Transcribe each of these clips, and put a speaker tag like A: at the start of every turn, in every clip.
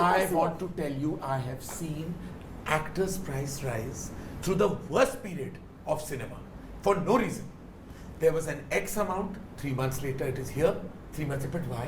A: I want to tell you, I have seen actors' price rise through the worst period of cinema for no reason. There was an X amount, 3 months later it is here, 3 months, but why?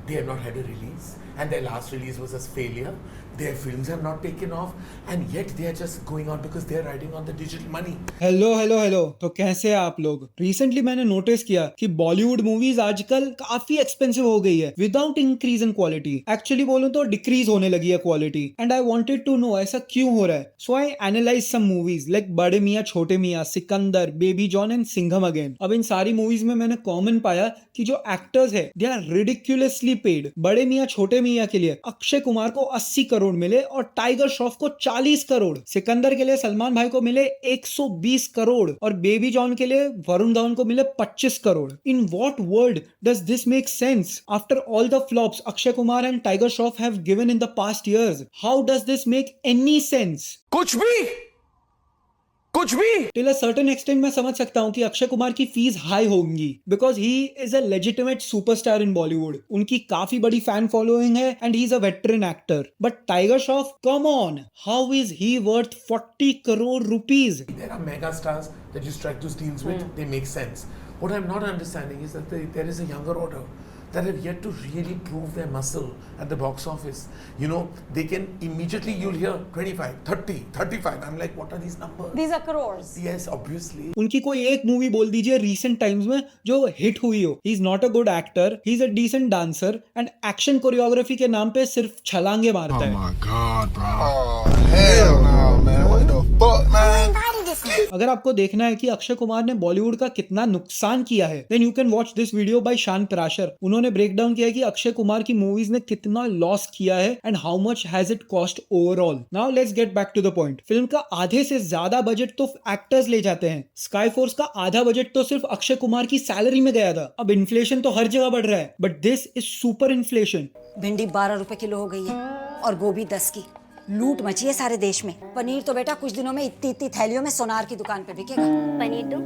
A: They have not had a release, and their last release was a failure. Their films have not taken off, and yet they are just going on because they are riding on the digital money.
B: Hello तो कैसे हैं आप लोग। Recently मैंने notice किया कि Bollywood movies आजकल काफी एक्सपेंसिव हो गई है without increase in quality. Actually बोलूं तो डिक्रीज होने लगी है quality, and I wanted to know ऐसा क्यों हो रहा है। So I analyze some movies like Bade Miyan Chhote Miyan, Sikandar, Baby John and Singham again. अब इन सारी मूवीज में मैंने कॉमन पाया कि जो एक्टर्स है दे आर रिडिक्युलसली पेड। बड़े मियां छोटे मियां के लिए अक्षय कुमार को 80 करोड़ मिले और टाइगर श्रॉफ को 40 करोड़। सिकंदर के लिए सलमान भाई को मिले 120 करोड़ और बेबी जॉन के लिए वरुण धवन को मिले 25 crore. In what world does this make sense after all the flops Akshay Kumar and tiger Shroff have given in the past years? How does this make any sense?
A: कुछ भी
B: टिल अ सर्टेन एक्सटेंट मैं समझ सकता हूं कि अक्षय कुमार की फीस हाई होंगी because he is a legitimate superstar इन बॉलीवुड। उनकी काफी बड़ी फैन फॉलोइंग है and he is a veteran actor. But tiger Shroff, come on, how is he worth 40 crore rupees?
A: There are mega stars that you strike those deals with, they make sense. What I'm not understanding is that there is a younger order that have yet to really prove their muscle at the box office. You know, they can immediately, you'll hear 25, 30, 35. I'm like, what are these numbers?
C: These are crores.
A: Yes, obviously.
B: उनकी कोई एक movie बोल दीजिए recent times में जो hit हुई हो। He is not a good actor, he is a decent dancer and action choreography के नाम पे सिर्फ छलांगे मारता है।
D: Oh my God, bro. Oh, hell no, man. What the fuck, man?
B: अगर आपको देखना है कि अक्षय कुमार ने बॉलीवुड का कितना नुकसान किया है, then you can watch this video by Shaan Parashar. उन्होंने ब्रेक डाउन किया है कि अक्षय कुमार की मूवीज ने कितना लॉस किया है and how much has it cost overall. Now let's get back to the point. Film का आधे से ज्यादा बजट तो एक्टर्स ले जाते हैं। स्काई फोर्स का आधा बजट तो सिर्फ अक्षय कुमार की सैलरी में गया था। अब इन्फ्लेशन तो हर जगह बढ़ रहा है, but this is super inflation.
C: भिंडी 12 रुपए किलो हो गई है और गोभी 10 की। लूट मची है सारे देश में। पनीर तो बेटा कुछ दिनों में इतनी थैलियों में सोनार की दुकान पे बिकेगा।
E: पनीर दो।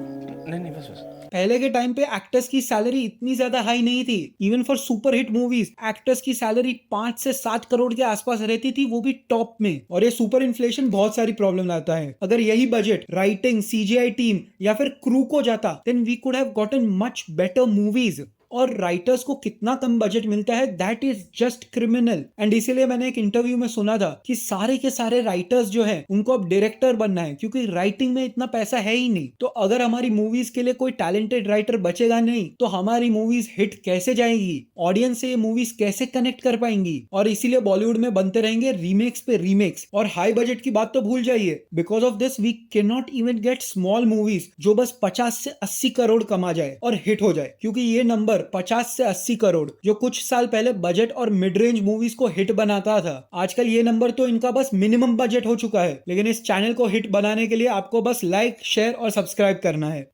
D: नहीं बस
B: पहले के टाइम पे एक्टर्स की सैलरी इतनी ज्यादा हाई नहीं थी। Even for super hit movies actors की सैलरी 5 से 7 करोड़ के आसपास रहती थी, वो भी टॉप में। और ये सुपर इन्फ्लेशन बहुत सारी प्रॉब्लम लाता है। अगर यही बजट राइटिंग, सीजीआई टीम या फिर क्रू को जाता, then we could have gotten much better movies. और राइटर्स को कितना कम बजट मिलता है, that is just criminal. And इसीलिए मैंने एक इंटरव्यू में सुना था कि सारे के सारे राइटर्स जो हैं उनको अब डायरेक्टर बनना है क्योंकि राइटिंग में इतना पैसा है ही नहीं। तो अगर हमारी मूवीज के लिए कोई टैलेंटेड राइटर बचेगा नहीं तो हमारी मूवीज हिट कैसे जाएंगी? ऑडियंस से ये मूवीज कैसे कनेक्ट कर पाएंगी? और इसीलिए बॉलीवुड में बनते रहेंगे रीमेक्स पे रीमेक्स। और हाई बजट की बात तो भूल जाइए। Because of this we can not even get small movies जो बस 50 से 80 करोड़ कमा जाए और हिट हो जाए, क्योंकि ये नंबर 50 से 80 करोड़ जो कुछ साल पहले बजट और मिड रेंज मूवीज को हिट बनाता था, आजकल ये नंबर तो इनका बस मिनिमम बजट हो चुका है। लेकिन इस चैनल को हिट बनाने के लिए आपको बस लाइक, शेयर और सब्सक्राइब करना है।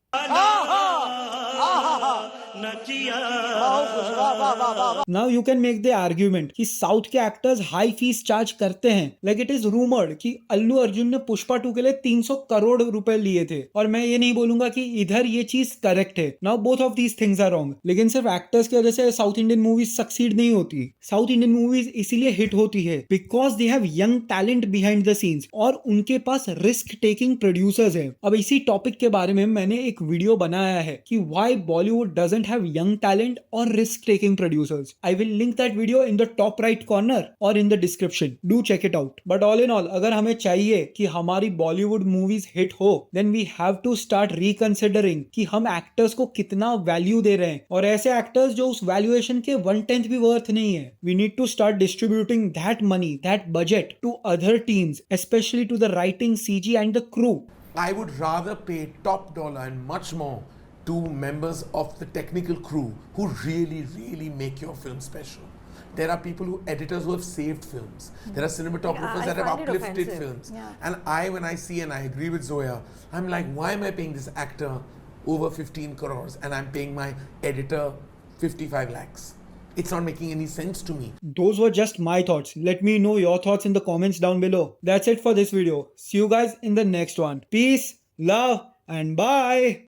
B: Now you can make the argument कि साउथ के एक्टर्स हाई फीस चार्ज करते हैं। लाइक इट इज रूमर्ड कि अल्लू अर्जुन ने पुष्पा 2 के लिए 300 करोड़ रुपए लिए थे। और मैं ये नहीं बोलूंगा कि इधर ये चीज करेक्ट है। Now both of these things are wrong. लेकिन सिर्फ एक्टर्स की वजह से साउथ इंडियन मूवीज सक्सीड नहीं होती। साउथ इंडियन मूवीज इसीलिए हिट होती है because they have young talent behind the scenes और उनके पास रिस्क टेकिंग प्रोड्यूसर्स है। अब इसी टॉपिक के बारे में मैंने एक वीडियो बनाया है कि why Bollywood doesn't have young talent और risk taking producers. I will link that video in the top right corner or in the description. Do check it out. But all in all, अगर हमें चाहिए कि हमारी Bollywood movies hit हो, then we have to start reconsidering कि हम actors को कितना वैल्यू दे रहे हैं और ऐसे एक्टर्स जो उस वैल्यूएशन के 1/10 भी वर्थ नहीं है। We need to start distributing that money, that budget to other teams, especially to the writing, CG and the crew.
A: I would rather pay top dollar and much more to members of the technical crew who really make your film special. There are people editors who have saved films. There are cinematographers that have uplifted films. And when I see, and I agree with Zoya, I'm like, why am I paying this actor over 15 crores and I'm paying my editor 55 lakhs? It's not making any sense to me.
B: Those were just my thoughts. Let me know your thoughts in the comments down below. That's it for this video. See you guys in the next one. Peace, love, and bye.